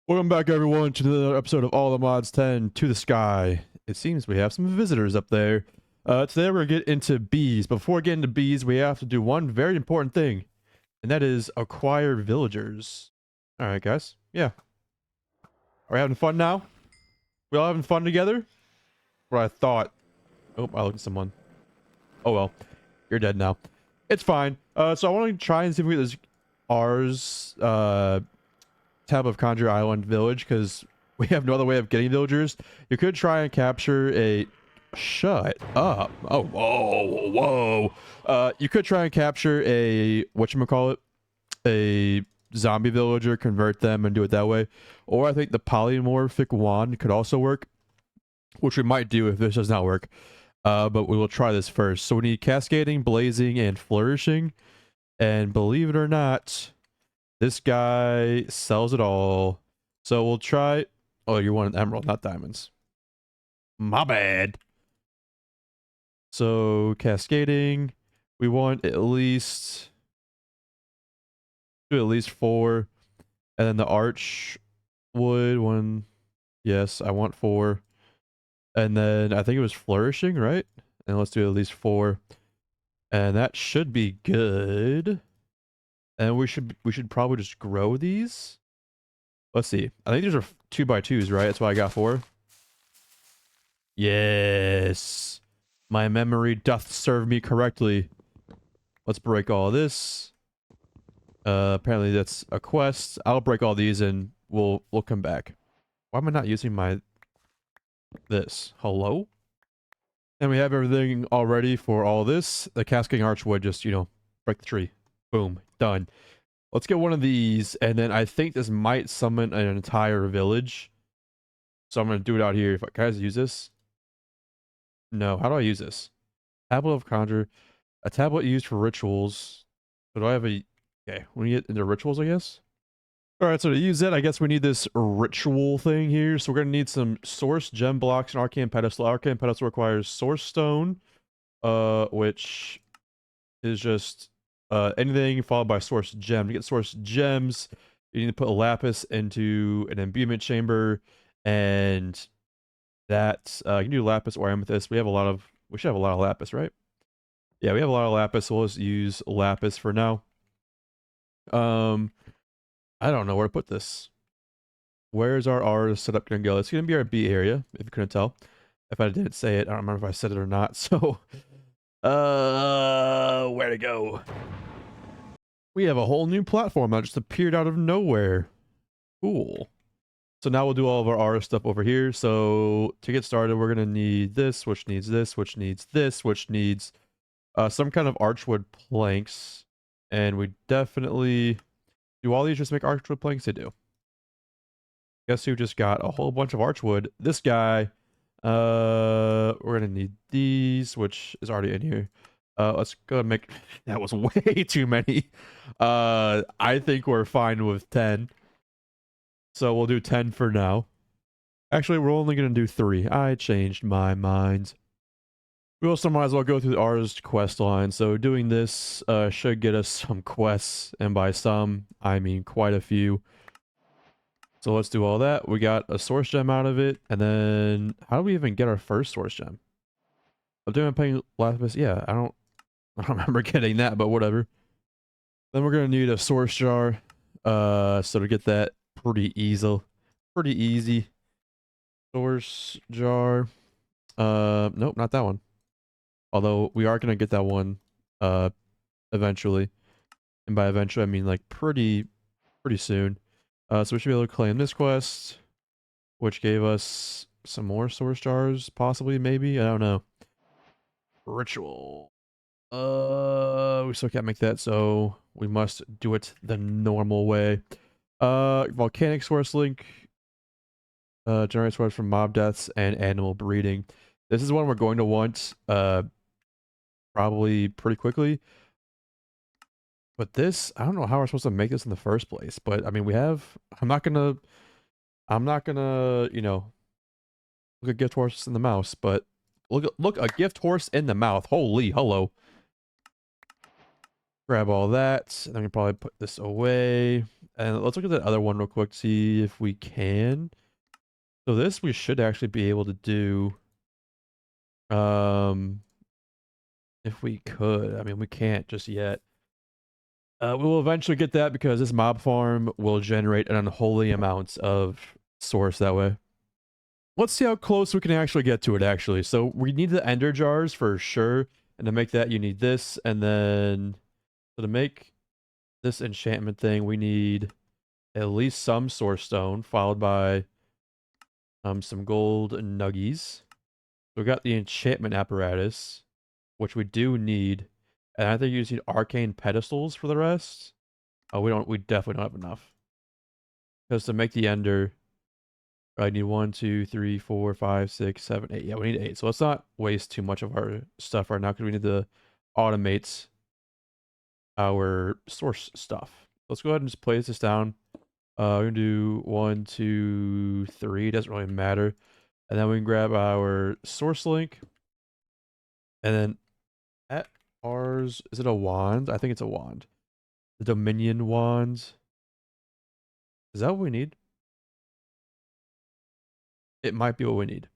Welcome back, everyone, to another episode of All the Mods 10 to the Sky. It seems we have some visitors up there. Today we're going to get into bees. Before getting to bees, we have to do one very important thing, and that is acquire villagers. Alright, guys. Yeah. Are we having fun now? We all having fun together? What I thought. Oh, I looked at someone. Oh well. You're dead now. It's fine. So I want to try and see if we get this ours, tab of Conjure Island Village, because we have no other way of getting villagers. You could try and capture a... Shut up. Oh, whoa, whoa. You could try and capture a... whatchamacallit? A zombie villager, convert them, and do it that way. Or I think the polymorphic wand could also work, which we might do if this does not work. But we will try this first. So we need Cascading, Blazing, and Flourishing. And believe it or not... this guy sells it all. So we'll try... oh, you want an emerald, not diamonds. My bad. So, cascading. We want at least... do at least 4. And then the arch wood, 1... yes, I want 4. And then I think it was flourishing, right? And let's do at least 4. And that should be good. And we should probably just grow these. Let's see. I think these are 2x2s, right? That's why I got 4. Yes. My memory doth serve me correctly. Let's break all this. Apparently that's a quest. I'll break all these and we'll come back. Why am I not using my... this? Hello? And we have everything all ready for all this. The cascading arch would just, you know, break the tree. Boom. Done. Let's get one of these, and then I think this might summon an entire village. So I'm going to do it out here. If I guys use this? No. How do I use this? Tablet of Conjure. A tablet used for rituals. So do I have a... okay, we get into rituals, I guess? Alright, so to use it, I guess we need this ritual thing here. So we're going to need some source gem blocks and arcane pedestal. Arcane pedestal requires source stone, which is just... anything followed by source gem. To get source gems, you need to put a lapis into an imbuement chamber, and that you can do lapis or amethyst. We should have a lot of lapis, right? Yeah, we have a lot of lapis, so we'll just use lapis for now. I don't know where to put this. Where's our R setup gonna go? It's gonna be our B area, if you couldn't tell. If I didn't say it, I don't remember if I said it or not, so where to go? We have a whole new platform that just appeared out of nowhere. Cool. So now we'll do all of our R stuff over here. So to get started, we're going to need this, which needs this, which needs this, which needs some kind of archwood planks. And we definitely... do all these just make archwood planks? They do. Guess who just got a whole bunch of archwood? This guy. We're going to need these, which is already in here. Let's go and make... that was way too many. I think we're fine with 10. So we'll do 10 for now. Actually, we're only going to do 3. I changed my mind. We also might as well go through R's quest line. So doing this should get us some quests. And by some, I mean quite a few. So let's do all that. We got a source gem out of it. And then, how do we even get our first source gem? I'm doing paying lapis. Yeah, I don't remember getting that, but whatever. Then we're gonna need a source jar. So to get that pretty easy. Source jar. Nope, not that one. Although we are gonna get that one eventually. And by eventually I mean like pretty soon. So we should be able to claim this quest, which gave us some more source jars, possibly, maybe. I don't know. Ritual. We still can't make that, so we must do it the normal way. Volcanic source link. Generate source from mob deaths and animal breeding. This is one we're going to want probably pretty quickly. But this, I don't know how we're supposed to make this in the first place. But I mean, we have... I'm not gonna, you know, look a gift horse in the mouse, but look a gift horse in the mouth. Holy hello. Grab all that. And then we can probably put this away. And let's look at the other one real quick, see if we can. So this we should actually be able to do. If we could. I mean, we can't just yet. We will eventually get that because this mob farm will generate an unholy amount of source that way. Let's see how close we can actually get to it, actually. So we need the ender jars for sure. And to make that, you need this. And then so to make this enchantment thing, we need at least some source stone, followed by some gold nuggies. So we got the enchantment apparatus, which we do need. And I think you just need arcane pedestals for the rest. Oh, we definitely don't have enough. Because to make the ender, I need 1, 2, 3, 4, 5, 6, 7, 8. Yeah, we need 8. So let's not waste too much of our stuff right now because we need to automate our source stuff. Let's go ahead and just place this down. We're gonna do 1, 2, 3. Doesn't really matter. And then we can grab our source link. And then at ours, is it a wand? I think it's a wand. The Dominion wand. Is that what we need? It might be what we need.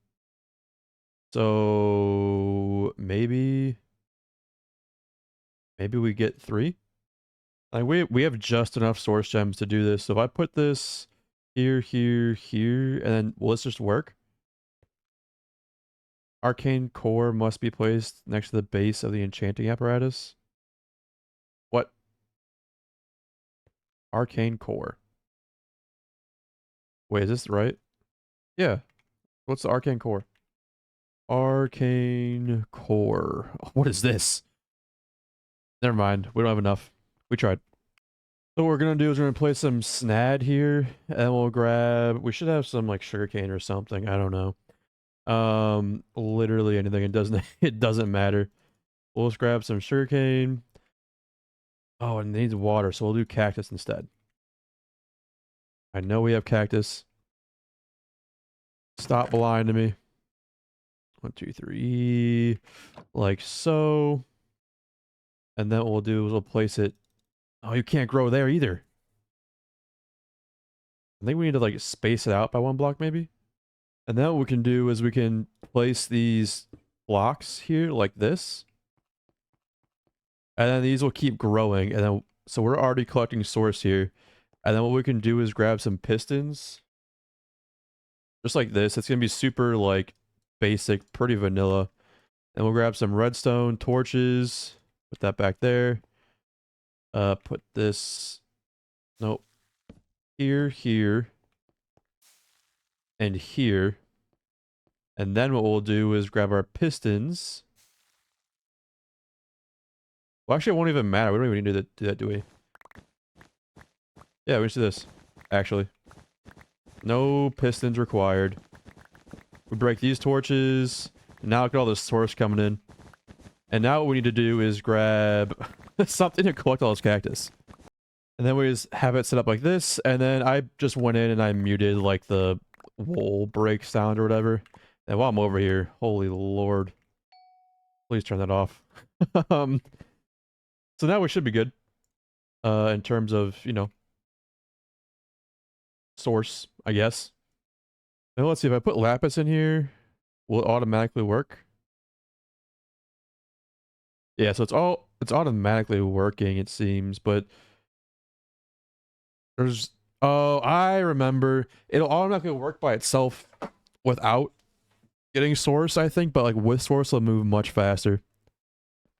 So maybe we get 3. Like we have just enough source gems to do this. So if I put this here, here, here, and then will this just work? Arcane core must be placed next to the base of the enchanting apparatus. What? Arcane core. Wait, is this right? Yeah. What's the arcane core? Arcane core. What is this? Never mind. We don't have enough. We tried. So what we're gonna do is we're gonna place some snad here, and we'll grab. We should have some like sugarcane or something. I don't know. Literally anything. It doesn't. It doesn't matter. We'll just grab some sugarcane. Oh, and it needs water, so we'll do cactus instead. I know we have cactus. Stop lying to me. 1, 2, 3, like so. And then what we'll do is we'll place it. Oh, you can't grow there either. I think we need to like space it out by 1 block maybe. And then what we can do is we can place these blocks here like this. And then these will keep growing. And then, so we're already collecting source here. And then what we can do is grab some pistons. Just like this. It's going to be super like basic, pretty vanilla. And we'll grab some redstone torches. Put that back there. Put this, nope, here, here, and here. And then what we'll do is grab our pistons. Well, actually, it won't even matter. We don't even need to do that, do we? Yeah, we should do this, actually. No pistons required. We break these torches. Now look at all this source coming in. And now what we need to do is grab something to collect all this cactus. And then we just have it set up like this. And then I just went in and I muted like the wool break sound or whatever. And while I'm over here, holy lord. Please turn that off. So now we should be good. In terms of, you know, source, I guess. Now let's see, if I put lapis in here, will it automatically work? Yeah, so it's automatically working, it seems, but there's, oh, I remember. It'll automatically work by itself without getting source, I think, but like with source, it'll move much faster.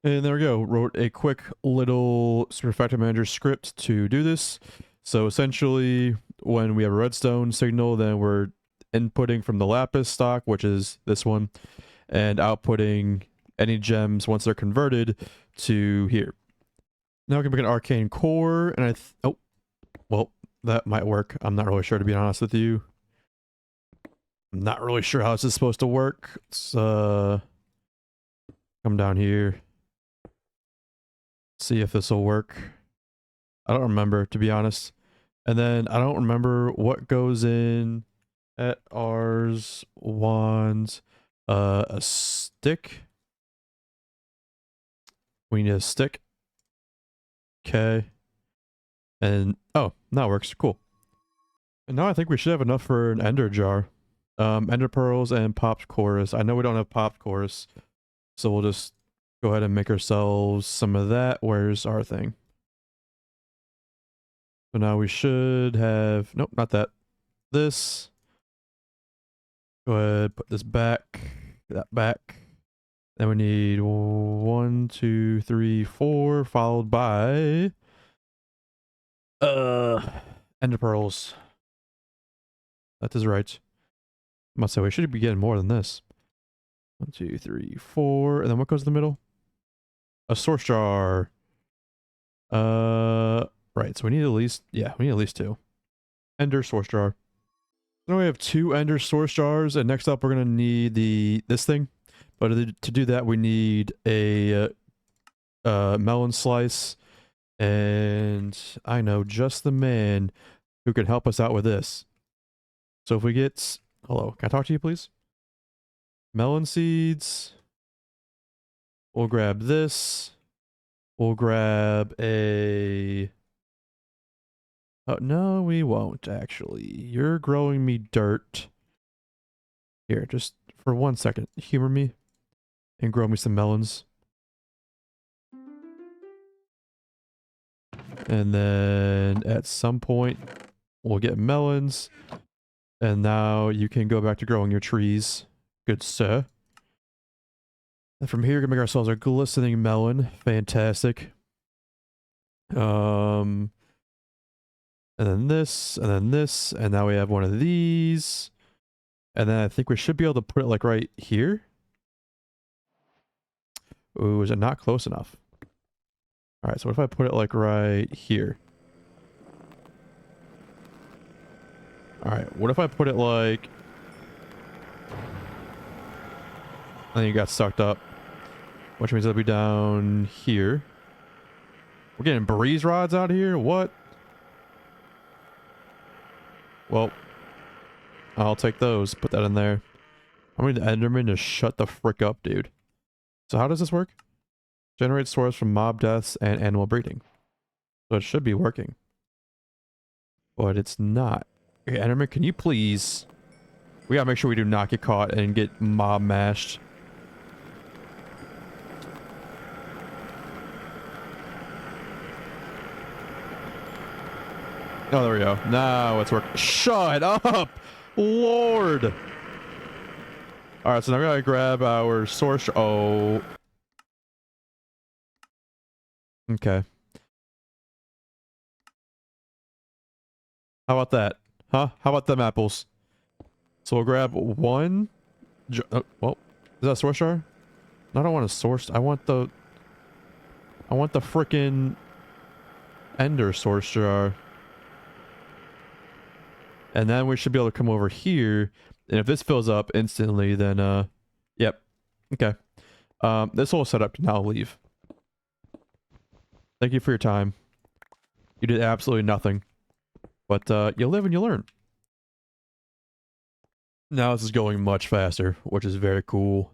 And there we go. Wrote a quick little Super Factor Manager script to do this. So essentially, when we have a redstone signal, then we're inputting from the lapis stock, which is this one, and outputting any gems once they're converted to here. Now we can make an arcane core, and oh, well, that might work. I'm not really sure, to be honest with you. I'm not really sure how this is supposed to work. Let's come down here. See if this will work. I don't remember, to be honest. And then I don't remember what goes in at ours. Wands. A stick. We need a stick. Okay. And oh, now it works. Cool. And now I think we should have enough for an ender jar. Ender pearls and popped chorus. I know we don't have popped chorus, so we'll just go ahead and make ourselves some of that. Where's our thing? So now we should have, nope, not that. This. Go ahead, put this back, that back. Then we need 1, 2, 3, 4, followed by ender pearls. That is right. I must say we should be getting more than this. 1, 2, 3, 4, and then what goes in the middle? A source jar. Right. So we need at least, yeah, we need at least 2. Ender source jar. Now we have 2 ender source jars, and next up we're gonna need this thing. But to do that, we need a melon slice, and I know just the man who can help us out with this. So if we get, hello, can I talk to you, please? Melon seeds. We'll grab this. We'll grab a... Oh, no, we won't, actually. You're growing me dirt. Here, just for 1 second, humor me and grow me some melons. And then at some point, we'll get melons. And now you can go back to growing your trees. Good sir. And from here, we're gonna make ourselves a glistening melon. Fantastic. And then this, and then this, and now we have one of these. And then I think we should be able to put it like right here. Ooh, is it not close enough? Alright, so what if I put it like right here? Alright, what if I put it like... I think it got sucked up. Which means it'll be down here. We're getting breeze rods out here? What? Well, I'll take those. Put that in there. I'm going to Enderman to shut the frick up, dude. So how does this work? Generate source from mob deaths and animal breeding. So it should be working. But it's not. Okay, Enderman, can you please... We gotta make sure we do not get caught and get mob mashed. Oh, there we go. Now it's working. Shut up! Lord! Alright, so now we gotta grab our source... Oh. Okay. How about that? Huh? How about them apples? So we'll grab 1... well, is that a source jar? No, I don't want a source. I want the frickin' ender source jar. And then we should be able to come over here. And if this fills up instantly, then, yep. Okay. This whole setup can now leave. Thank you for your time. You did absolutely nothing. But, you live and you learn. Now this is going much faster, which is very cool.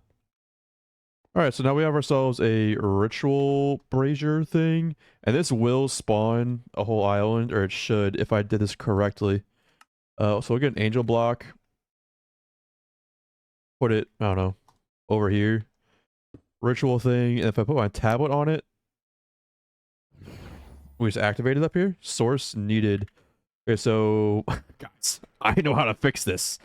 Alright, so now we have ourselves a ritual brazier thing. And this will spawn a whole island, or it should, if I did this correctly. So we'll get an angel block. Put it, I don't know, over here. Ritual thing, and if I put my tablet on it, we just activate it up here. Source needed. Okay, so, guys, I know how to fix this.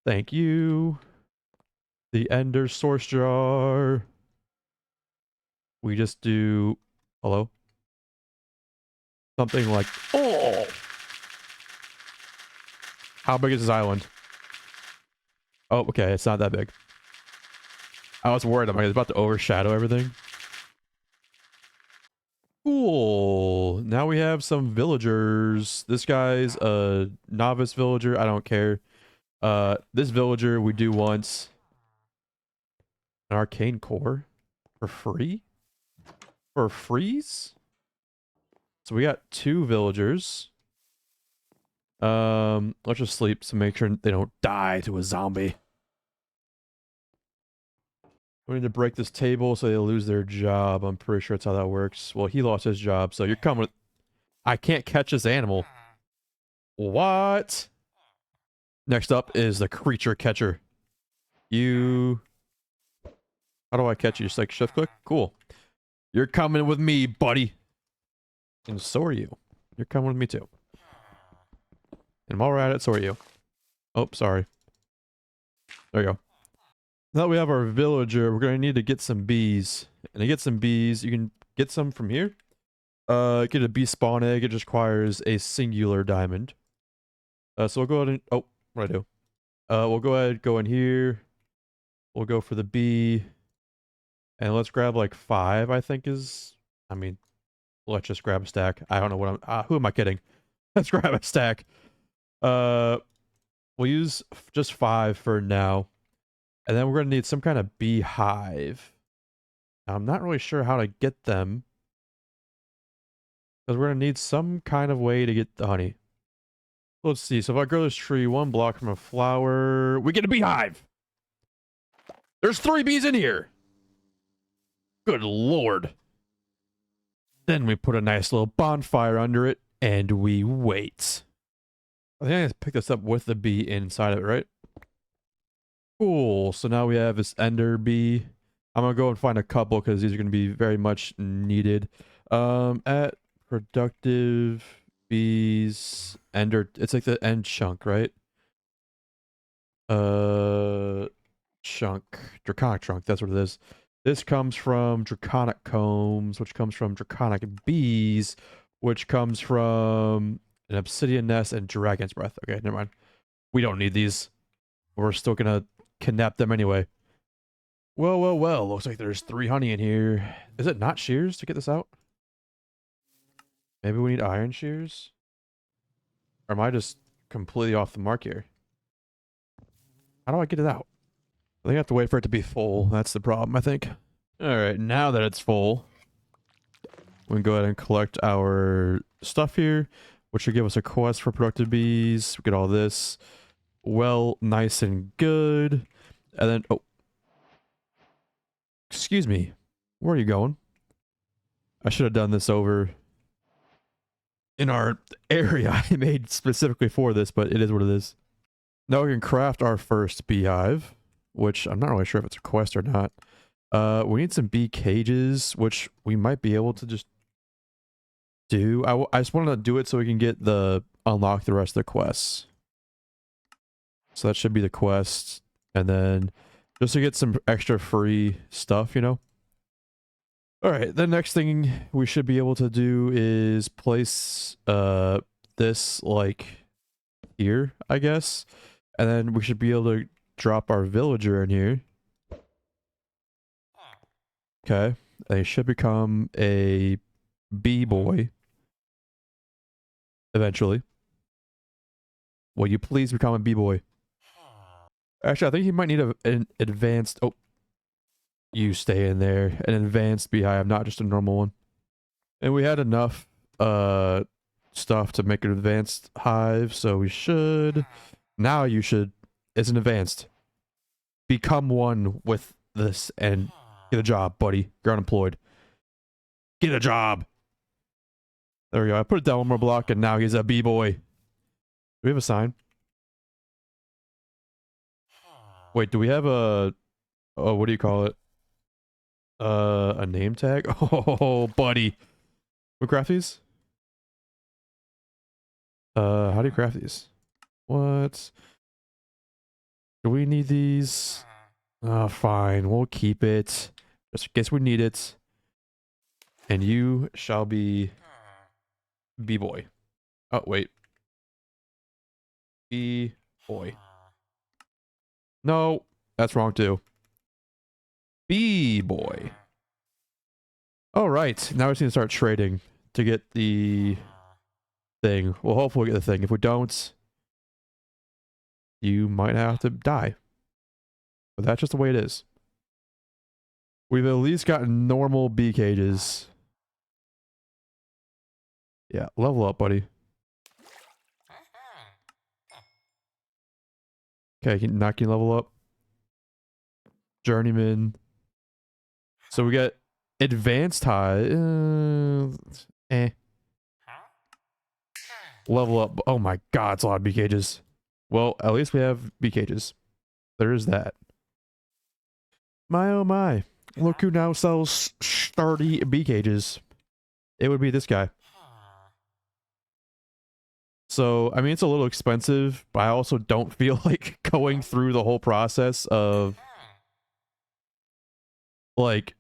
Thank you. The ender source jar. We just do, hello? Something like, oh! How big is this island? Oh, okay, it's not that big. I was worried, I'm like, it's about to overshadow everything. Cool. Now we have some villagers. This guy's a novice villager. I don't care. This villager we do want an arcane core for free? For freeze? So we got 2 villagers. Let's just sleep to make sure they don't die to a zombie. We need to break this table so they lose their job. I'm pretty sure that's how that works. Well, he lost his job, so you're coming with... I can't catch this animal. What? Next up is the creature catcher. You... How do I catch you? Just like shift click? Cool. You're coming with me, buddy. And so are you. You're coming with me too. And while we're at it, so are you. Oh, sorry. There you go. Now that we have our villager, we're going to need to get some bees. And to get some bees, you can get some from here. Get a bee spawn egg. It just requires a singular diamond. So we'll go ahead and... Oh, what do I do? We'll go ahead, go in here. We'll go for the bee. And let's grab like 5, I think is... I mean, let's just grab a stack. I don't know what I'm... who am I kidding? Let's grab a stack. We'll use just 5 for now. And then we're going to need some kind of beehive. I'm not really sure how to get them. Because we're going to need some kind of way to get the honey. Let's see. So if I grow this tree 1 block from a flower, we get a beehive. There's 3 bees in here. Good lord. Then we put a nice little bonfire under it, and we wait. I think I have to pick this up with the bee inside of it, right? Cool. So now we have this ender bee. I'm going to go and find a couple because these are going to be very much needed. At productive bees, ender, it's like the end chunk, right? Chunk, draconic trunk, that's what it is. This comes from draconic combs, which comes from draconic bees, which comes from an obsidian nest and dragon's breath. Okay, never mind. We don't need these. We're still gonna kidnap them anyway. Well, well, well. Looks like there's 3 honey in here. Is it not shears to get this out? Maybe we need iron shears? Or am I just completely off the mark here? How do I get it out? I think I have to wait for it to be full. That's the problem, I think. Alright, now that it's full, we can go ahead and collect our stuff here, which should give us a quest for productive bees. We get all this. Well, nice and good. And then, oh. Excuse me. Where are you going? I should have done this over in our area I made specifically for this, but it is what it is. Now we can craft our first beehive, which I'm not really sure if it's a quest or not. We need some bee cages, which we might be able to just do. I just wanted to do it so we can get unlock the rest of the quests. So that should be the quest. And then just to get some extra free stuff, you know? Alright, the next thing we should be able to do is place this like here, I guess. And then we should be able to drop our villager in here. Okay. And he should become a bee boy. Eventually. Will you please become a bee boy? Actually, I think he might need an advanced... Oh. You stay in there. An advanced beehive, not just a normal one. And we had enough stuff to make an advanced hive, so we should... Now you should... It's an advanced. Become one with this and get a job, buddy. You're unemployed. Get a job! There we go. I put it down 1 more block and now he's a bee-boy. Do we have a sign? Wait, do we have a... Oh, what do you call it? A name tag? Oh, buddy. We craft these? How do you craft these? What? Do we need these? Oh, fine. We'll keep it. Just in case we need it. And you shall be... B-boy. Oh, wait. B-boy. No, that's wrong too. B-boy. All right, now we just need to start trading to get the thing. Well, hopefully we'll get the thing. If we don't, you might have to die. But that's just the way it is. We've at least gotten normal bee cages. Yeah, level up, buddy. Okay, can you level up? Journeyman. So we got advanced high. Level up. Oh my god, it's a lot of bee cages. Well, at least we have bee cages. There is that. My oh my. Look who now sells sturdy bee cages. It would be this guy. So, I mean, it's a little expensive, but I also don't feel like going through the whole process of, like,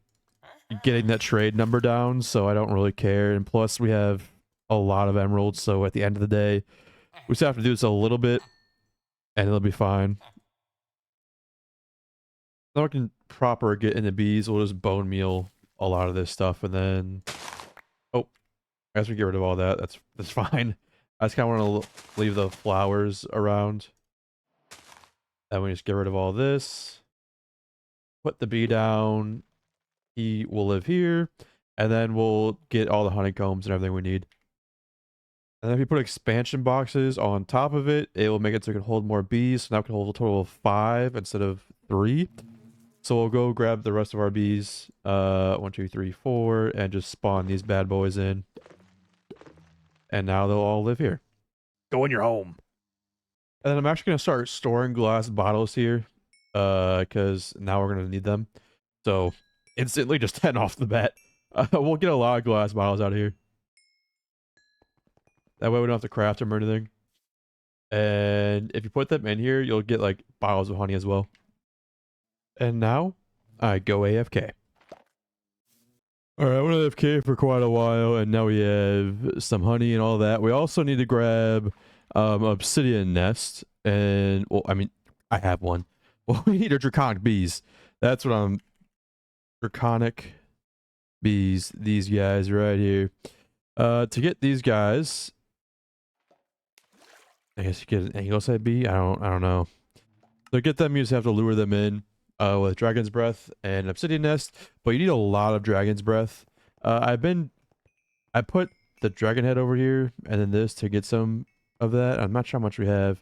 getting that trade number down, so I don't really care. And plus, we have a lot of emeralds, so at the end of the day, we just have to do this a little bit, and it'll be fine. Now we can proper get into bees, we'll just bone meal a lot of this stuff, and then... Oh, I guess we get rid of all that, that's fine. I just kind of want to leave the flowers around. Then we just get rid of all this. Put the bee down. He will live here. And then we'll get all the honeycombs and everything we need. And then if you put expansion boxes on top of it, it will make it so it can hold more bees. So now it can hold a total of 5 instead of 3. So we'll go grab the rest of our bees. 1, 2, 3, 4. And just spawn these bad boys in. And now they'll all live here. Go in your home. And then I'm actually going to start storing glass bottles here. Because now we're going to need them. So instantly just 10 off the bat. We'll get a lot of glass bottles out of here. That way we don't have to craft them or anything. And if you put them in here, you'll get like bottles of honey as well. And now I go AFK. Alright, I went AFK for quite a while, and now we have some honey and all that. We also need to grab obsidian nest. And, well, I mean, I have one. Well, we need a draconic bees. That's what I'm... Draconic bees. These guys right here. To get these guys... I guess you get an angle side bee? I don't know. To get them, you just have to lure them in with dragon's breath and obsidian nest, but you need a lot of dragon's breath. I put the dragon head over here and then this to get some of that. I'm not sure how much we have.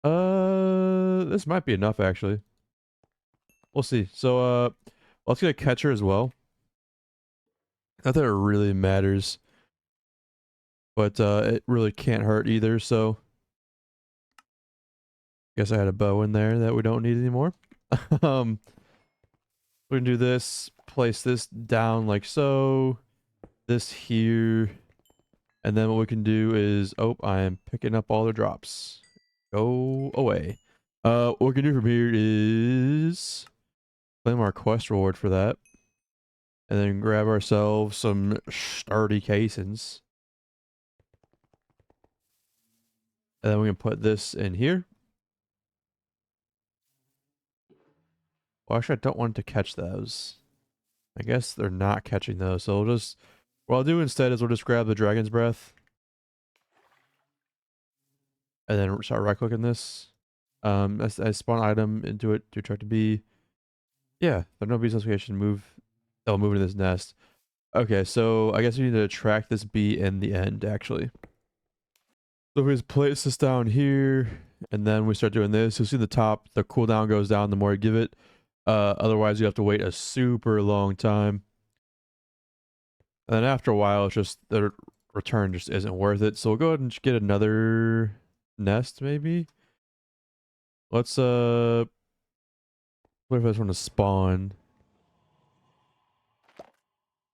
This might be enough actually. We'll see. So let's get a catcher as well. Not that it really matters. But it really can't hurt either, so... Guess I had a bow in there that we don't need anymore. We can do this, place this down like so. This here. And then what we can do is... Oh, I am picking up all the drops. Go away. What we can do from here is... claim our quest reward for that. And then grab ourselves some sturdy casings. And then we can put this in here. Well, actually, I don't want to catch those. I guess they're not catching those. So we'll just... what I'll do instead is we'll just grab the dragon's breath. And then start right-clicking this. I spawn item into it to attract a bee. Yeah, there are no bees association. Move. They'll move into this nest. Okay, so I guess we need to attract this bee in the end, actually. So if we just place this down here, and then we start doing this, you'll see the top, the cooldown goes down the more you give it. Otherwise, you have to wait a super long time. And then after a while, it's just, the return just isn't worth it. So we'll go ahead and get another nest, maybe? Let's, what if I just want to spawn?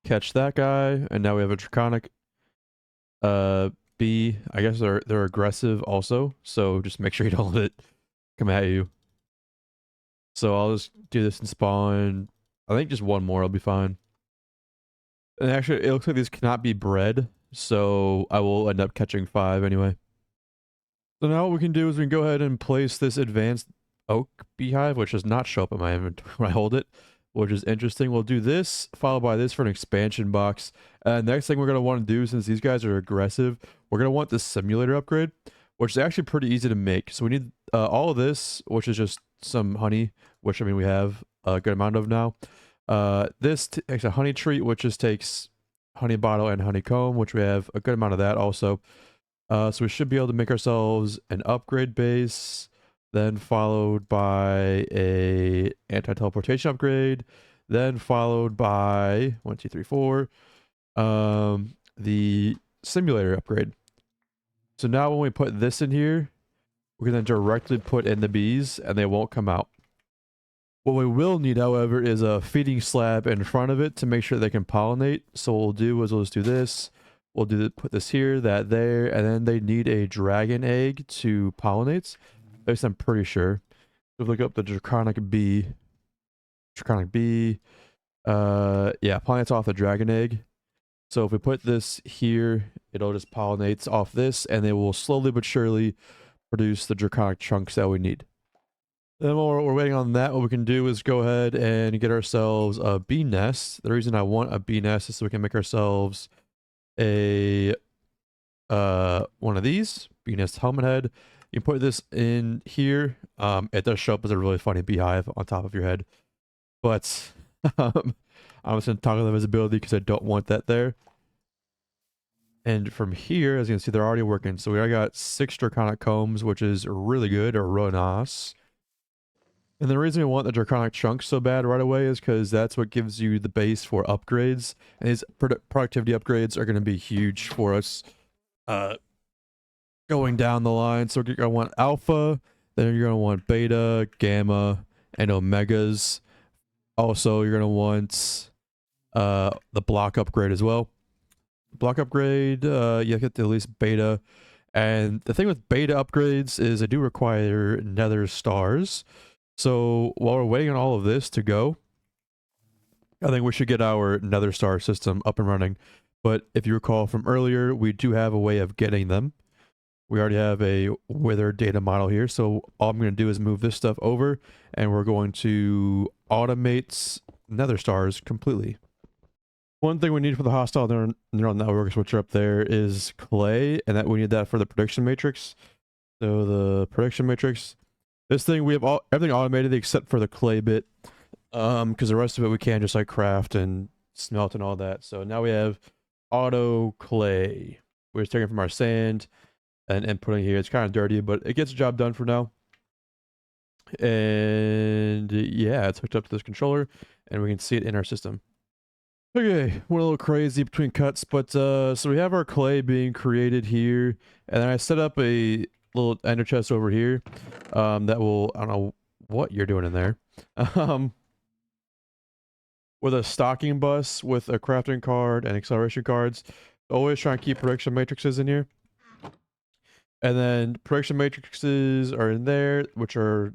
Catch that guy, and now we have a draconic, bee. I guess they're aggressive also, so just make sure you don't let it come at you. So I'll just do this and spawn. I think just one more will be fine. And actually, it looks like these cannot be bred, so I will end up catching 5 anyway. So now what we can do is we can go ahead and place this advanced oak beehive, which does not show up in my inventory when I hold it, which is interesting. We'll do this, followed by this for an expansion box. Next thing we're going to want to do, since these guys are aggressive, we're going to want the simulator upgrade, which is actually pretty easy to make. So we need all of this, which is just some honey, which I mean we have a good amount of now. This takes a honey treat, which just takes honey bottle and honeycomb, which we have a good amount of that also. So we should be able to make ourselves an upgrade base. then followed by a anti-teleportation upgrade, then followed by 1, 2, 3, 4, the simulator upgrade. So now when we put this in here, we can then directly put in the bees and they won't come out. What we will need, however, is a feeding slab in front of it to make sure they can pollinate. So what we'll do is we'll just do this. We'll put this here, that there, and then they need a dragon egg to pollinate. At least I'm pretty sure. So if we look up the draconic bee. Yeah, pollinates off the dragon egg. So if we put this here, it'll just pollinate off this, and they will slowly but surely produce the draconic chunks that we need. Then while we're waiting on that, what we can do is go ahead and get ourselves a bee nest. The reason I want a bee nest is so we can make ourselves a one of these bee nest helmet head. You put this in here. It does show up as a really funny beehive on top of your head, but I'm just gonna toggle the visibility because I don't want that there. And from here, as you can see, they're already working. So we already got 6 draconic combs, which is really good, or real nice. And the reason we want the draconic chunks so bad right away is because that's what gives you the base for upgrades. And these productivity upgrades are going to be huge for us going down the line. So you're going to want alpha, then you're going to want beta, gamma, and omegas. Also, you're going to want the block upgrade as well. Block upgrade, you get to at least beta. And the thing with beta upgrades is they do require nether stars. So while we're waiting on all of this to go, I think we should get our nether star system up and running. But if you recall from earlier, we do have a way of getting them. We already have a wither data model here. So all I'm going to do is move this stuff over and we're going to automate nether stars completely. One thing we need for the hostile neural networks, which are up there, is clay, and that we need that for the prediction matrix. So the prediction matrix, this thing we have everything automated except for the clay bit, because the rest of it we can just like craft and smelt and all that. So now we have auto clay. We're just taking from our sand and putting here. It's kind of dirty, but it gets the job done for now. And yeah, it's hooked up to this controller, and we can see it in our system. Okay, went a little crazy between cuts, but so we have our clay being created here, and then I set up a little ender chest over here that will, I don't know what you're doing in there, with a stocking bus with a crafting card and acceleration cards. Always try and keep prediction matrices in here. And then prediction matrices are in there, which are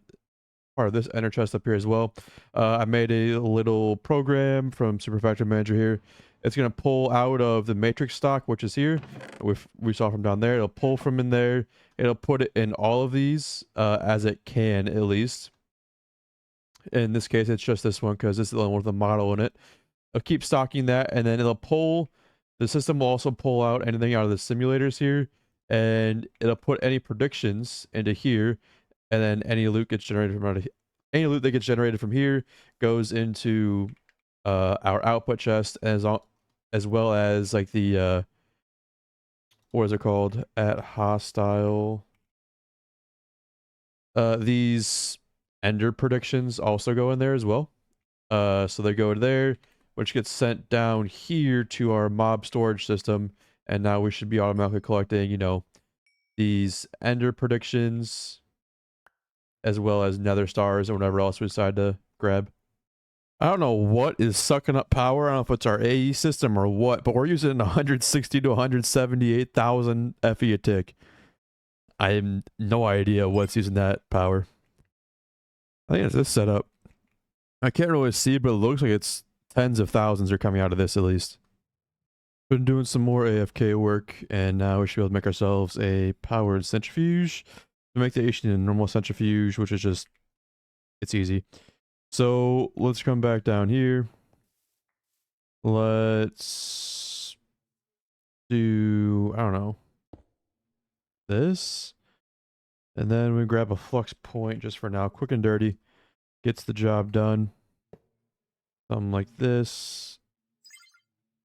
part of this ender chest up here as well. I made a little program from Super Factory Manager here. It's going to pull out of the matrix stock, which is here. We saw from down there. It'll pull from in there. It'll put it in all of these as it can, at least. In this case, it's just this one because this is the one with the model in it. I'll keep stocking that, and then it'll pull. The system will also pull out anything out of the simulators here, and it'll put any predictions into here. And then any loot gets generated from out of any loot that gets generated from here goes into our output chest, as well as like the what is it called at hostile? These ender predictions also go in there as well. So they go there, which gets sent down here to our mob storage system, and now we should be automatically collecting, you know, these ender predictions, as well as nether stars or whatever else we decide to grab. I don't know what is sucking up power. I don't know if it's our AE system or what, but we're using 160 to 178,000 FE a tick. I have no idea what's using that power. I think it's this setup. I can't really see, but it looks like it's tens of thousands are coming out of this at least. Been doing some more AFK work, and now we should be able to make ourselves a powered centrifuge. To make the Asian a normal centrifuge, which is just, it's easy. So let's come back down here. Let's do, I don't know, this. And then we grab a flux point just for now. Quick and dirty. Gets the job done. Something like this.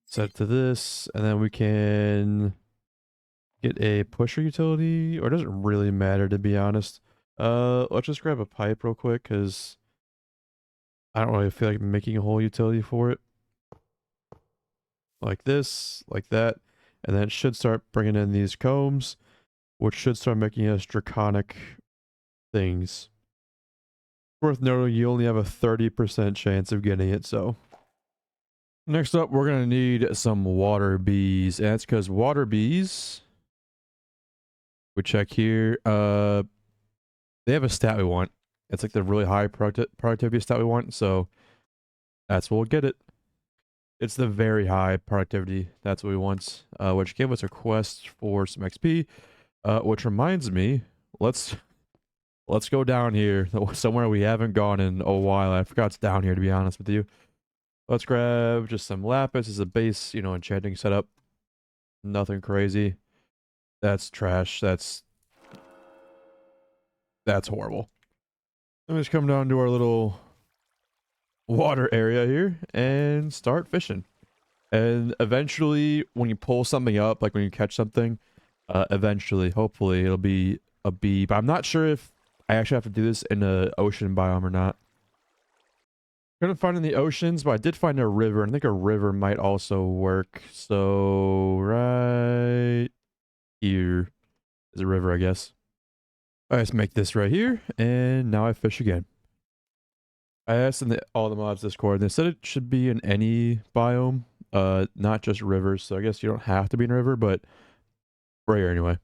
Set it to this. And then we can get a pusher utility, or it doesn't really matter, to be honest. Let's just grab a pipe real quick because I don't really feel like making a whole utility for it. Like this, like that, and then it should start bringing in these combs, which should start making us draconic things. Worth noting, you only have a 30% chance of getting it, so. Next up, we're going to need some water bees, and that's because water bees, we check here, they have a stat we want. It's like the really high productivity stat we want, so that's what we'll get it. It's the very high productivity. That's what we want, which gave us a quest for some XP, which reminds me, let's go down here, somewhere we haven't gone in a while. I forgot it's down here, to be honest with you. Let's grab just some lapis as a base, you know, enchanting setup. Nothing crazy. That's trash. That's horrible. Let's just come down to our little water area here and start fishing. And eventually, when you pull something up, like when you catch something, eventually, hopefully, it'll be a bee. But I'm not sure if I actually have to do this in an ocean biome or not. Couldn't find in the oceans, but I did find a river, and I think a river might also work. So, right here is a river, I guess. I just make this right here, and now I fish again. I asked in all the mods Discord, and they said it should be in any biome, not just rivers. So I guess you don't have to be in a river, but we're here anyway.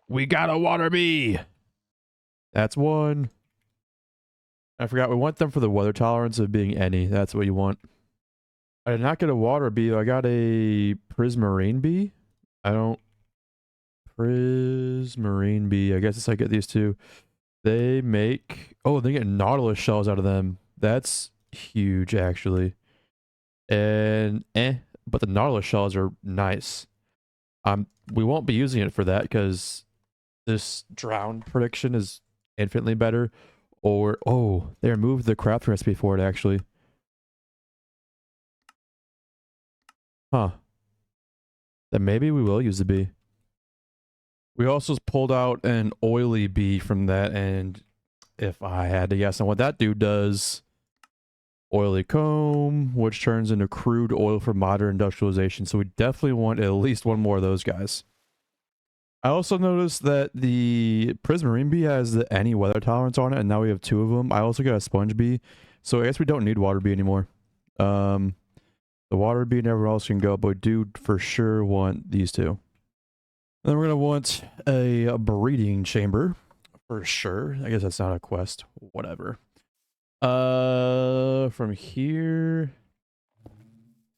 We got a water bee! That's one. I forgot, we want them for the weather tolerance of being any. That's what you want. I did not get a water bee. I got a prismarine bee. Prismarine bee. I guess I get these two. They make... Oh, they get nautilus shells out of them. That's huge, actually. And but the nautilus shells are nice. We won't be using it for that because this drown prediction is infinitely better. Or, oh, they removed the craft recipe for it, actually. Huh. Then maybe we will use the bee. We also pulled out an oily bee from that, and if I had to guess on what that dude does, oily comb, which turns into crude oil for modern industrialization. So we definitely want at least one more of those guys. I also noticed that the prismarine bee has the any weather tolerance on it, and now we have two of them. I also got a sponge bee, so I guess we don't need water bee anymore. The water bee and everyone else can go, but we do for sure want these two. And then we're gonna want a breeding chamber for sure. I guess that's not a quest. Whatever. From here,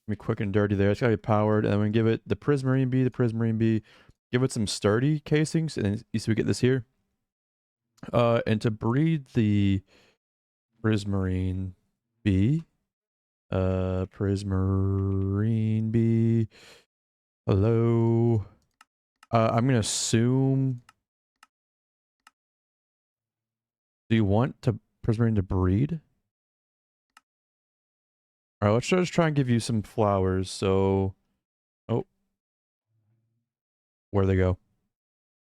be quick and dirty there. It's gotta be powered, and then we give it the prismarine bee. Give it some sturdy casings, and you see we get this here. And to breed the prismarine bee, hello. I'm gonna assume. Do you want to prismarine to breed? All right, let's just try and give you some flowers. So, oh, where'd they go?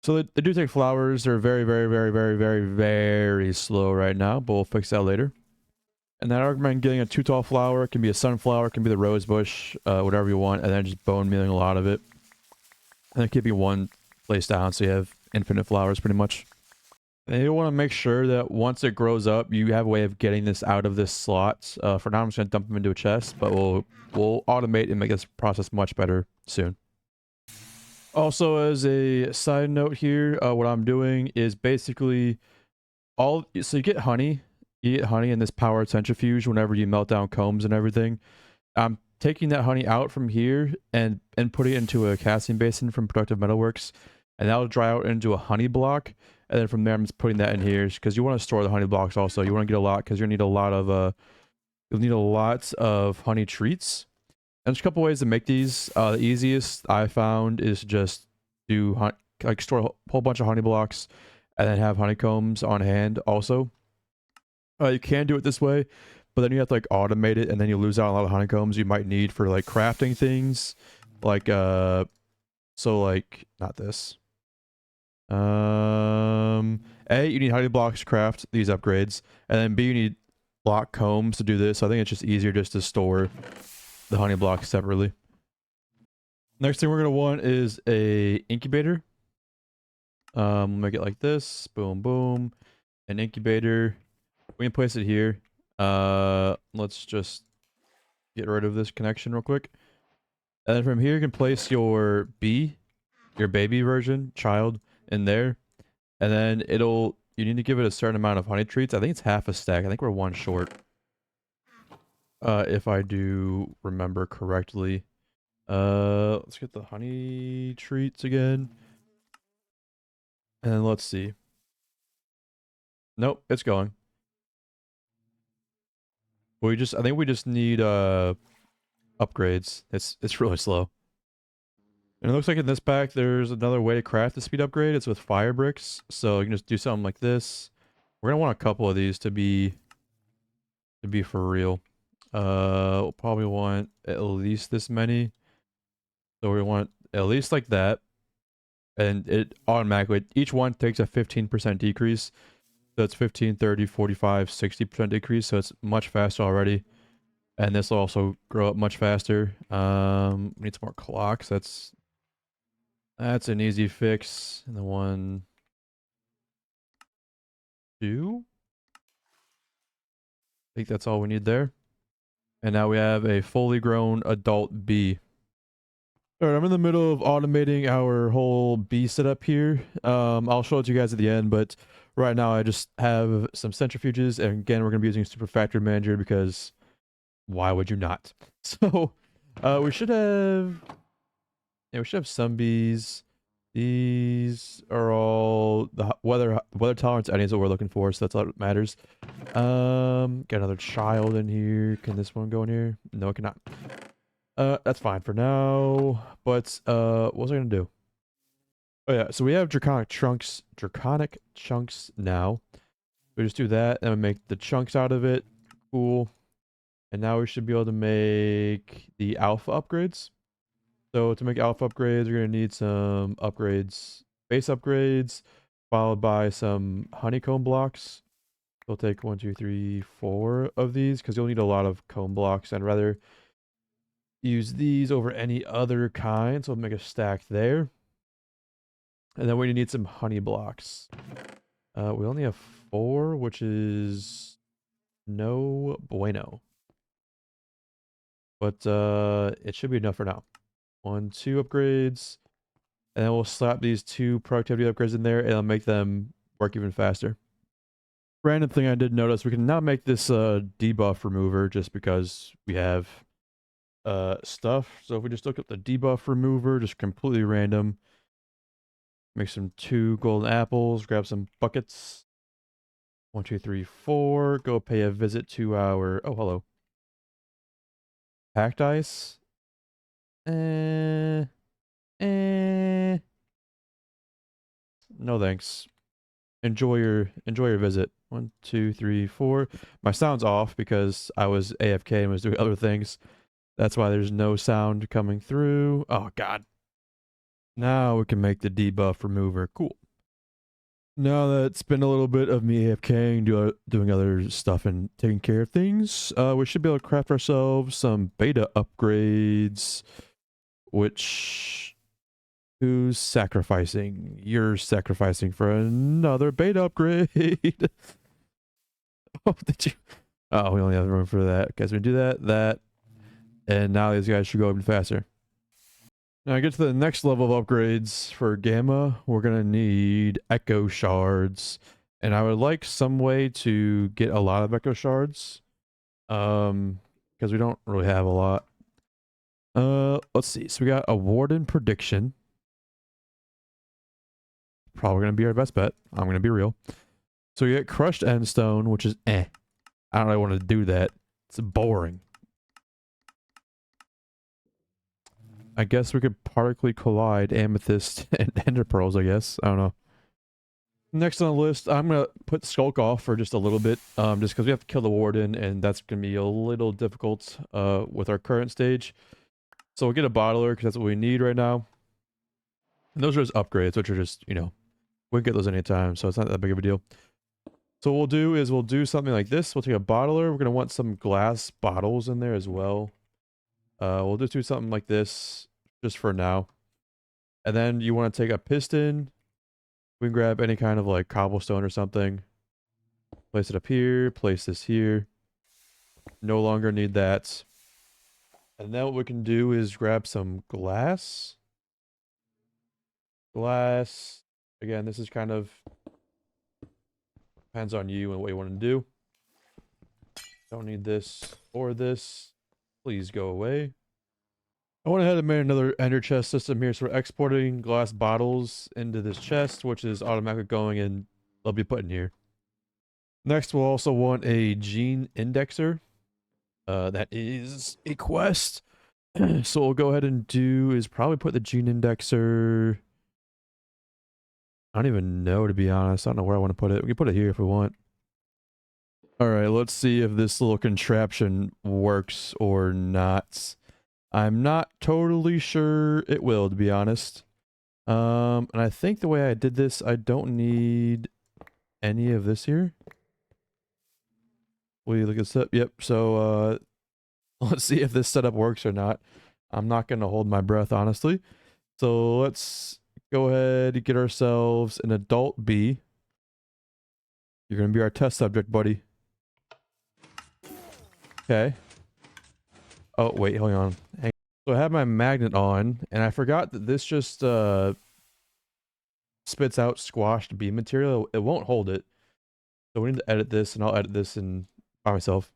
So they do take flowers. They're very slow right now, but we'll fix that later. And then I recommend getting a 2 tall flower. It can be a sunflower, it can be the rose bush, whatever you want, and then just bone mealing a lot of it. And then keeping one place down so you have infinite flowers pretty much. And you want to make sure that once it grows up, you have a way of getting this out of this slot. For now, I'm just going to dump them into a chest, but we'll automate and make this process much better soon. Also, as a side note here, what I'm doing is basically so you get honey in this power centrifuge whenever you melt down combs and everything. I'm taking that honey out from here and putting it into a casting basin from Productive Metalworks, and that'll dry out into a honey block. And then from there, I'm just putting that in here because you want to store the honey blocks also. You want to get a lot because you'll need a lot of honey treats. And there's a couple ways to make these. The easiest I found is just do store a whole bunch of honey blocks and then have honeycombs on hand also. You can do it this way, but then you have to like automate it, and then you lose out on a lot of honeycombs you might need for like crafting things. Like so like not this. A, you need honey blocks to craft these upgrades, and then B, you need block combs to do this. So I think it's just easier just to store the honey blocks separately. Next thing we're gonna want is a incubator. Make it like this. Boom, boom. An incubator. We can place it here. Let's just get rid of this connection real quick. And then from here, you can place your bee, your baby version, child, in there. And then you need to give it a certain amount of honey treats. I think it's half a stack. I think we're one short. If I do remember correctly. Let's get the honey treats again. And let's see. Nope, it's going. I think we just need upgrades. It's really slow. And it looks like in this pack there's another way to craft the speed upgrade. It's with fire bricks. So you can just do something like this. We're gonna want a couple of these to be for real. We'll probably want at least this many. So we want at least like that. And it automatically, each one takes a 15% decrease. So it's 15, 30, 45, 60% decrease. So it's much faster already. And this will also grow up much faster. We need some more clocks. That's an easy fix. And the 1, 2. I think that's all we need there. And now we have a fully grown adult bee. Alright, I'm in the middle of automating our whole bee setup here. I'll show it to you guys at the end, but right now I just have some centrifuges, and again, we're going to be using Super Factory Manager because why would you not? So, we should have some bees. These are all the weather tolerance items that we're looking for, so that's all that matters. Got another child in here. Can this one go in here? No, it cannot. That's fine for now. But what was I gonna do? Oh yeah, so we have draconic chunks now. We just do that and we make the chunks out of it. Cool. And now we should be able to make the alpha upgrades. So to make alpha upgrades, we're gonna need some upgrades, base upgrades, followed by some honeycomb blocks. We'll take 1, 2, 3, 4 of these because you'll need a lot of comb blocks. I'd rather use these over any other kind, so we'll make a stack there. And then we need some honey blocks. We only have 4, which is no bueno. But it should be enough for now. 1, 2 upgrades. And then we'll slap these 2 productivity upgrades in there, and I'll make them work even faster. Random thing I did notice, we can now make this debuff remover just because we have stuff. So if we just look up the debuff remover, just completely random. Make some 2 golden apples, grab some buckets. 1, 2, 3, 4. Go pay a visit to our, oh hello, packed ice. No thanks. Enjoy your visit. 1, 2, 3, 4. My sound's off because I was AFK and was doing other things. That's why there's no sound coming through. Oh god. Now we can make the debuff remover. Cool. Now that it's been a little bit of me AFKing, doing other stuff and taking care of things, we should be able to craft ourselves some beta upgrades. Which, who's sacrificing? You're sacrificing for another beta upgrade. Oh, did you? Oh, we only have room for that. Okay, so we do that, and now these guys should go even faster. Now I get to the next level of upgrades for Gamma. We're gonna need Echo Shards, and I would like some way to get a lot of Echo Shards, because we don't really have a lot. Let's see. So we got a Warden Prediction. Probably gonna be our best bet. I'm gonna be real. So we get Crushed Endstone, which is I don't really want to do that. It's boring. I guess we could Particle Collide Amethyst and Ender Pearls, I guess. I don't know. Next on the list, I'm gonna put Skulk off for just a little bit, just because we have to kill the Warden, and that's gonna be a little difficult with our current stage. So we'll get a bottler because that's what we need right now. And those are just upgrades, which are just, you know, We can get those anytime, so it's not that big of a deal. So what we'll do is we'll do something like this. We'll take a bottler. We're going to want some glass bottles in there as well. We'll just do something like this just for now. And then you want to take a piston. We can grab any kind of like cobblestone or something. Place it up here. Place this here. No longer need that. And then what we can do is grab some glass. Glass. Again, this is kind of depends on you and what you want to do. Don't need this or this. Please go away. I went ahead and made another ender chest system here. So we're exporting glass bottles into this chest, which is automatically going and they'll be put in here. Next, we'll also want a gene indexer. That is a quest. So we'll go ahead and do is probably put the gene indexer. I don't even know, to be honest. I don't know where I want to put it. We can put it here if we want. All right, let's see if this little contraption works or not. I'm not totally sure it will, to be honest. And I think the way I did this, I don't need any of this here. We look at this up. Yep. So let's see if this setup works or not. I'm not going to hold my breath, honestly. So let's go ahead and get ourselves an adult bee. You're going to be our test subject, buddy. Okay. Oh, wait, hold on. So I have my magnet on, and I forgot that this just spits out squashed bee material. It won't hold it. So we need to edit this, and I'll edit this by myself.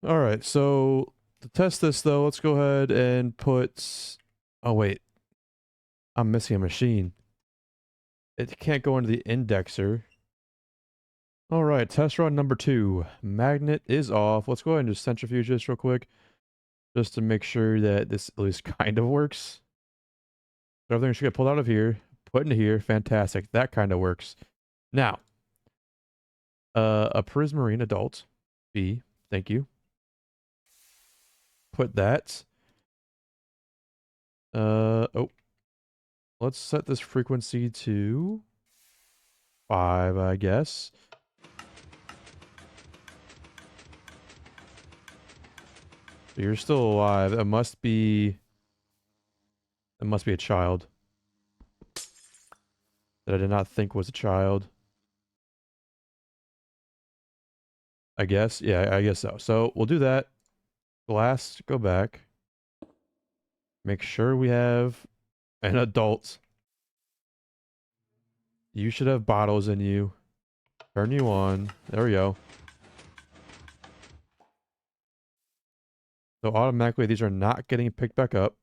Alright, so to test this, though, let's go ahead and put... Oh, wait. I'm missing a machine. It can't go into the indexer. Alright, test run number 2. Magnet is off. Let's go ahead and just centrifuge this real quick. Just to make sure that this at least kind of works. So everything should get pulled out of here, put into here. Fantastic. That kind of works. Now, a prismarine adult. B. Thank you. Put that. Oh. Let's set this frequency to 5, I guess. You're still alive. It must be a child. That I did not think was a child. I guess. Yeah, I guess so. So we'll do that. Glass, go back. Make sure we have an adult. You should have bottles in you. Turn you on. There we go. So automatically these are not getting picked back up.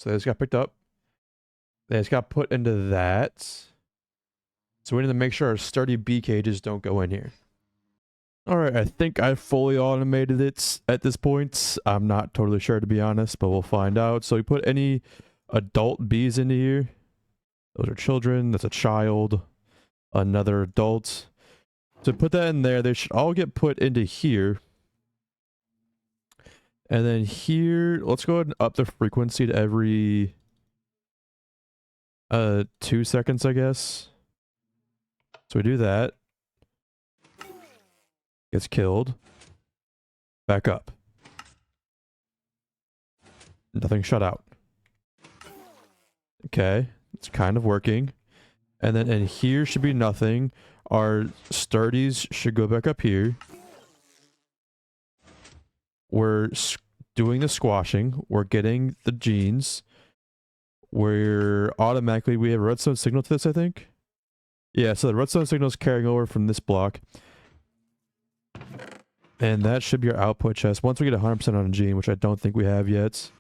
So they just got picked up. They just got put into that. So we need to make sure our sturdy bee cages don't go in here. Alright, I think I fully automated it at this point. I'm not totally sure, to be honest, but we'll find out. So we put any adult bees into here. Those are children. That's a child. Another adult. So put that in there. They should all get put into here. And then here, let's go ahead and up the frequency to every 2 seconds, I guess. So we do that. Gets killed. Back up. Nothing shut out. Okay, it's kind of working. And then in here should be nothing. Our sturdies should go back up here. We're doing the squashing. We're getting the genes. We're automatically... We have a redstone signal to this, I think. Yeah, so the redstone signal is carrying over from this block. And that should be our output chest. Once we get 100% on a gene, which I don't think we have yet.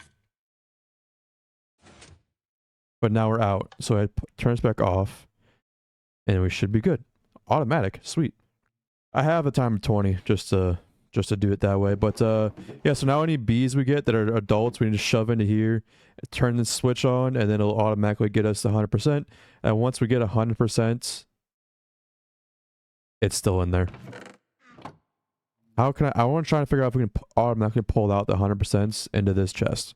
But now we're out. So I turn this back off. And we should be good. Automatic. Sweet. I have a time of 20 just to do it that way. But yeah, so now any bees we get that are adults, we need to shove into here, turn the switch on, and then it'll automatically get us to 100%. And once we get 100%, it's still in there. How can I want to try to figure out if we can automatically pull out the 100% into this chest.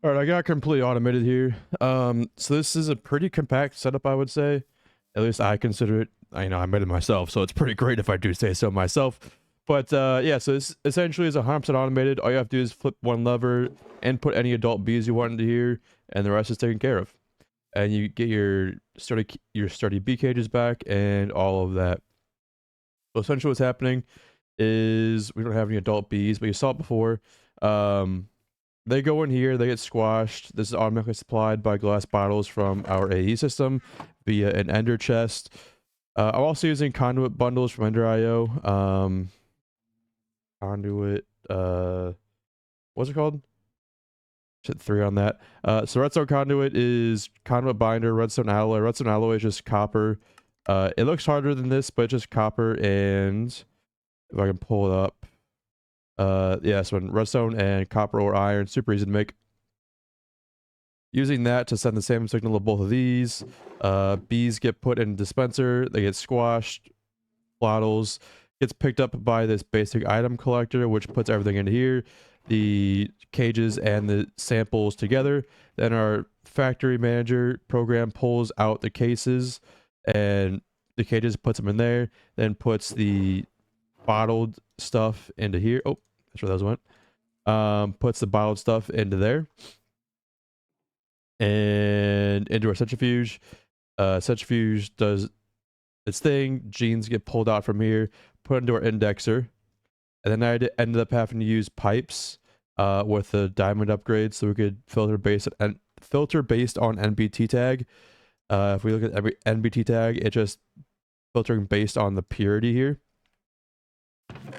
All right, I got completely automated here. So this is a pretty compact setup, I would say. At least I consider it. I know I made it myself, so it's pretty great if I do say so myself. But yeah, so this essentially is 100% automated. All you have to do is flip one lever and put any adult bees you want into here, and the rest is taken care of. And you get your sturdy bee cages back and all of that. So essentially what's happening is we don't have any adult bees, but you saw it before. They go in here, they get squashed. This is automatically supplied by glass bottles from our AE system via an Ender chest. I'm also using conduit bundles from Ender.io. Conduit, what's it called? Hit 3 on that. So redstone conduit is conduit binder, redstone alloy. Redstone alloy is just copper. It looks harder than this, but it's just copper, and if I can pull it up. Yeah, so redstone and copper or iron, super easy to make. Using that to send the same signal to both of these. Bees get put in dispenser, they get squashed. Bottles gets picked up by this basic item collector, which puts everything in here. The cages and the samples together. Then our factory manager program pulls out the cases and the cages, puts them in there, then puts the bottled stuff into here. Oh, that's where those went. Puts the bottled stuff into there and into our centrifuge. Centrifuge does its thing. Genes get pulled out from here, put into our indexer, and then I ended up having to use pipes with the diamond upgrade, so we could filter based on NBT tag. If we look at every NBT tag, it's just filtering based on the purity here,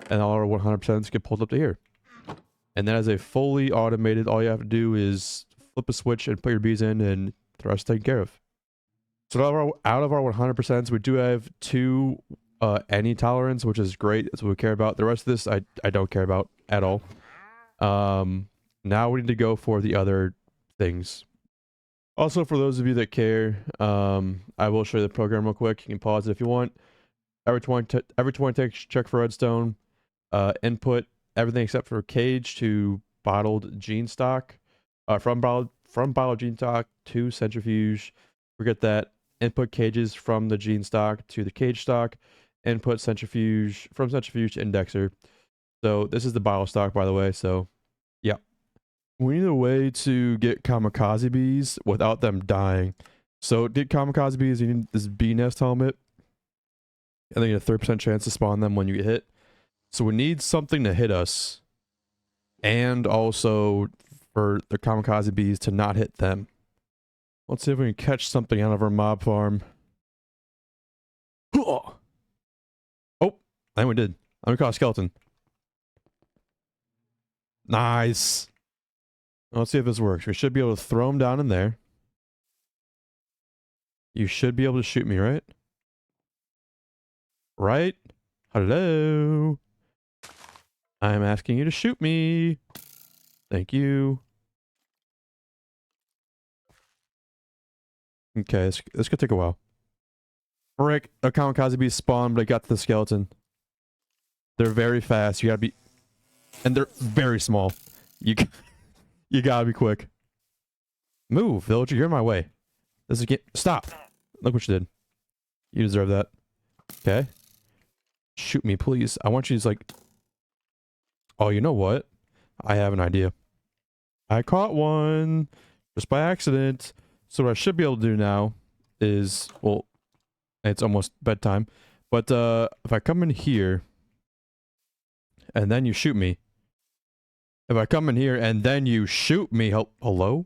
and all our 100% get pulled up to here. And then as a fully automated, all you have to do is flip a switch and put your bees in, and the rest taken care of. So out of our 100%, we do have 2 any tolerance, which is great. That's what we care about. The rest of this, I don't care about at all. Now we need to go for the other things. Also, for those of you that care, I will show you the program real quick. You can pause it if you want. Every 20 takes check for redstone. Input everything except for cage to bottled gene stock. From bottled gene stock to centrifuge. Forget that. Input cages from the gene stock to the cage stock. Input centrifuge from centrifuge to indexer. So this is the bottle stock, by the way. So yeah, we need a way to get kamikaze bees without them dying. So to get kamikaze bees, you need this bee nest helmet, and then you get a 30% chance to spawn them when you get hit. So we need something to hit us, and also for the kamikaze bees to not hit them. Let's see if we can catch something out of our mob farm. Oh, I think we did. I'm gonna call a skeleton. Nice. Let's see if this works. We should be able to throw him down in there. You should be able to shoot me, right? Right? Hello? I'm asking you to shoot me. Thank you. Okay, this could take a while. Frick, a kamikaze bee spawned, but I got to the skeleton. They're very fast. You gotta be... And they're very small. You gotta be quick. Move, villager. You're in my way. This is... Stop. Look what you did. You deserve that. Okay. Shoot me, please. I want you to, like... Oh, you know what? I have an idea. I caught one. Just by accident. So what I should be able to do now is... Well, it's almost bedtime. But if I come in here... And then you shoot me. If I come in here and then you shoot me... Hello?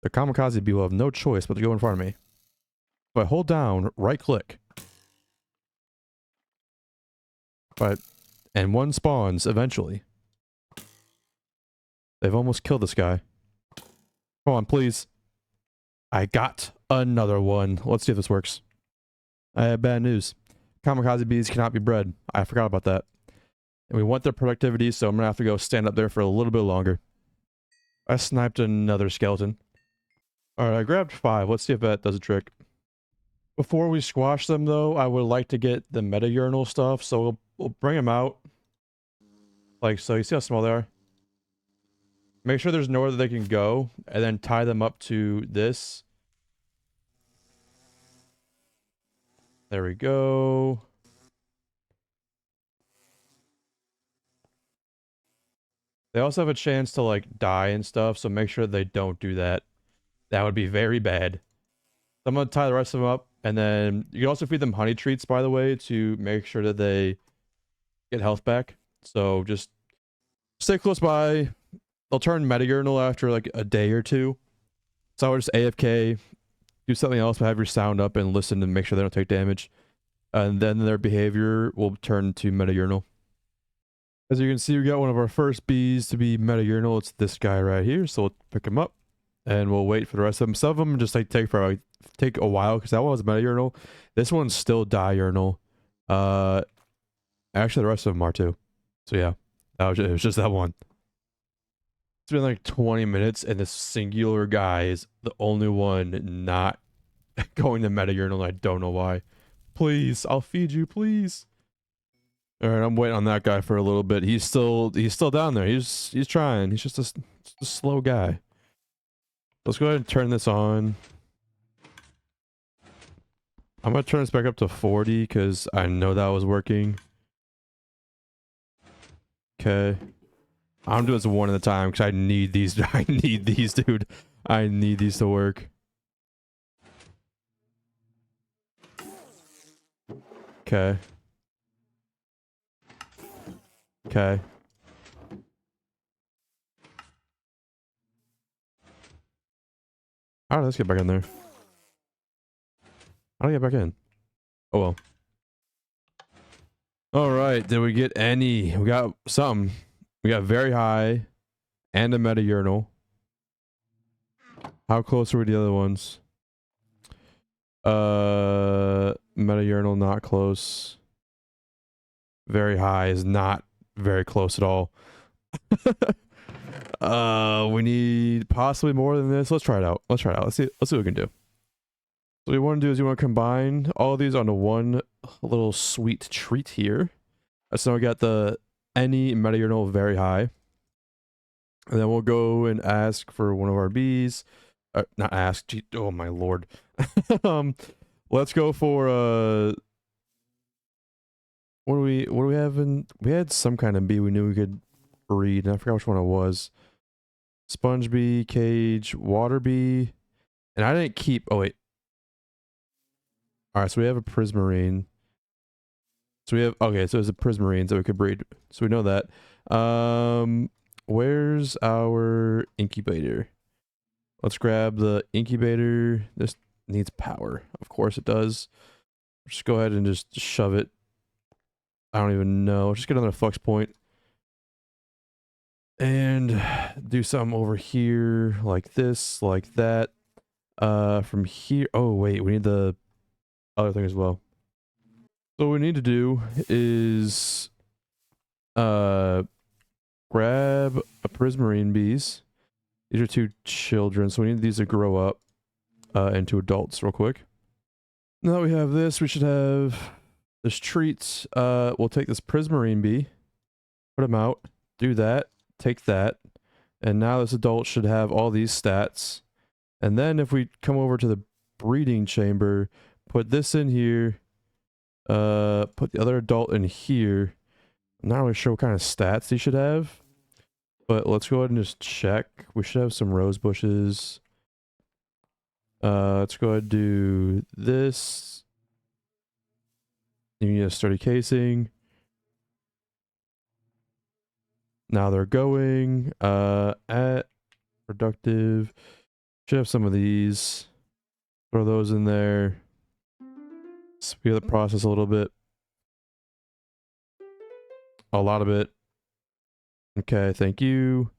The kamikaze bee will have no choice but to go in front of me. If I hold down, right click. And one spawns eventually. They've almost killed this guy. Come on, please. I got another one. Let's see if this works. I have bad news. Kamikaze bees cannot be bred. I forgot about that. And we want their productivity, so I'm gonna have to go stand up there for a little bit longer. I sniped another skeleton. Alright, I grabbed 5. Let's see if that does a trick. Before we squash them, though, I would like to get the meta urinal stuff, so we'll bring them out. Like so. You see how small they are? Make sure there's nowhere that they can go, and then tie them up to this. There we go. They also have a chance to like die and stuff, so make sure they don't do that. That would be very bad. So I'm gonna tie the rest of them up, and then you can also feed them honey treats, by the way, to make sure that they get health back. So just stay close by. They'll turn meta-urinal after like a day or two. So I would just AFK, do something else, but have your sound up and listen to make sure they don't take damage. And then their behavior will turn to meta-urinal. As you can see, we got one of our first bees to be meta-urinal. It's this guy right here, so we'll pick him up. And we'll wait for the rest of them. Some of them just like take a while, because that one was meta-urinal. This one's still diurnal. Actually, the rest of them are too. So yeah, it was just that one. It's been like 20 minutes, and this singular guy is the only one not going to meta-urinal. I don't know why. Please, I'll feed you, please. All right, I'm waiting on that guy for a little bit. He's still down there. He's trying. He's just a slow guy. Let's go ahead and turn this on. I'm gonna turn this back up to 40 because I know that was working. Okay. I'm doing this one at a time because I need these. I need these, dude. I need these to work. Okay. Okay. Alright, let's get back in there. How do I get back in? Oh well. Alright, did we get any? We got something. We got very high and a meta-urinal. How close are we to the other ones? Meta-urinal not close. Very high is not very close at all. We need possibly more than this. Let's try it out. Let's see what we can do. So what you want to do is you want to combine all of these onto one little sweet treat here. So we got the any meta-urinal very high. And then we'll go and ask for one of our bees. Not ask. Gee, oh my lord. Let's go for what do we have in? We had some kind of bee we knew we could breed, and I forgot which one it was. Sponge bee, cage, water bee, and I didn't keep. Oh wait. All right, so we have a prismarine. So we have okay. So there's a prismarine that we could breed. So we know that. Where's our incubator? Let's grab the incubator. This needs power. Of course it does. Just go ahead and just shove it. I don't even know. Just get another flux point. And do something over here like this, like that. From here. Oh, wait. We need the other thing as well. So what we need to do is grab a prismarine bees. These are two children, so we need these to grow up into adults real quick. Now that we have this, we should have this treats. We'll take this prismarine bee, put him out, do that, take that, and now this adult should have all these stats. And then if we come over to the breeding chamber, put this in here, put the other adult in here. I'm not really sure what kind of stats he should have, but let's go ahead and just check. We should have some rose bushes. Let's go ahead and do this. You need a sturdy casing. Now they're going at productive. Should have some of these. Throw those in there. Speed up the process a little bit. A lot of it. Okay, thank you.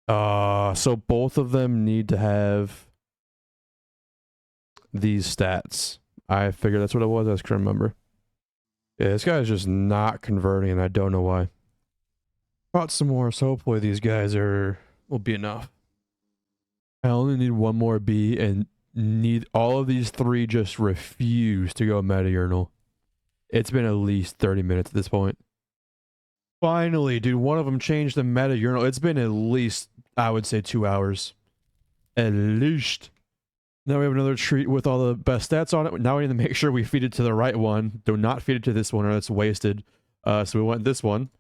So both of them need to have these stats. I figured that's what it was. I just couldn't remember. Yeah, this guy is just not converting, and I don't know why. Brought some more, so hopefully these guys will be enough. I only need one more bee, and need all of these three just refuse to go meta-urinal. It's been at least 30 minutes at this point. Finally, dude, one of them changed the meta-urinal. It's been at least I would say 2 hours. At least. Now we have another treat with all the best stats on it. Now we need to make sure we feed it to the right one. Do not feed it to this one or it's wasted. So we want this one.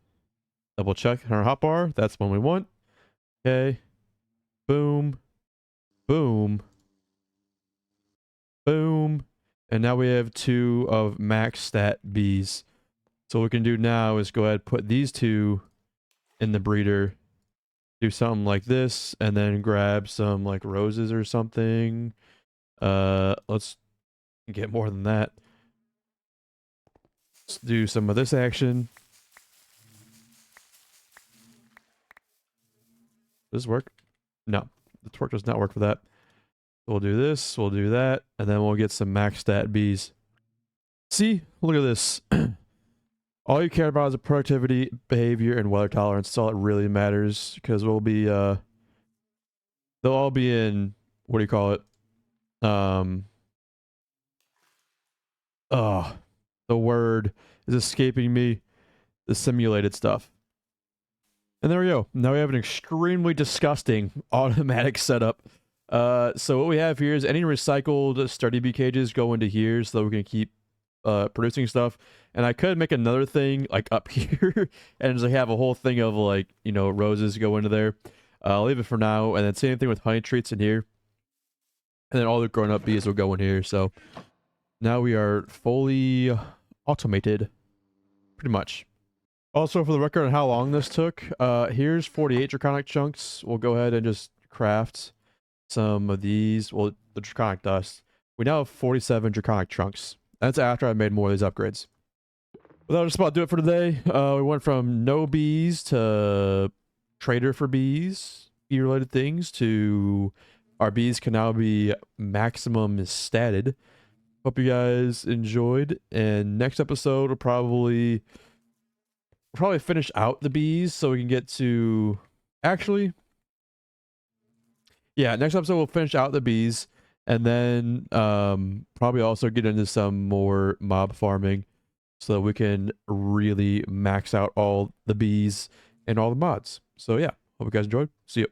Double check on our hotbar. That's one we want. Okay. Boom. Boom. Boom. And now we have 2 of max stat bees. So what we can do now is go ahead and put these 2 in the breeder. Do something like this, and then grab some like roses or something. Let's get more than that. Let's do some of this action. Does this work? No, the torque does not work for that. We'll do this, we'll do that, and then we'll get some max stat bees. See, look at this. All you care about is the productivity, behavior, and weather tolerance. That's all that really matters, because we'll be, they'll all be in, what do you call it? The word is escaping me. The simulated stuff. And there we go. Now we have an extremely disgusting automatic setup. So what we have here is any recycled sturdy bee cages go into here so that we can keep producing stuff. And I could make another thing like up here and just like have a whole thing of like, you know, roses go into there. I'll leave it for now. And then same thing with honey treats in here. And then all the grown up bees will go in here. So now we are fully automated pretty much. Also for the record on how long this took, here's 48 draconic chunks. We'll go ahead and just craft some of these. Well, the draconic dust. We now have 47 draconic chunks. That's after I made more of these upgrades. But that'll just about do it for today. We went from no bees to trader for bees, bee-related things, to our bees can now be maximum statted. Hope you guys enjoyed. And next episode will probably finish out the bees so we can get to... Actually... Yeah, next episode we'll finish out the bees. And then probably also get into some more mob farming so that we can really max out all the bees and all the mods. So yeah, hope you guys enjoyed. See you.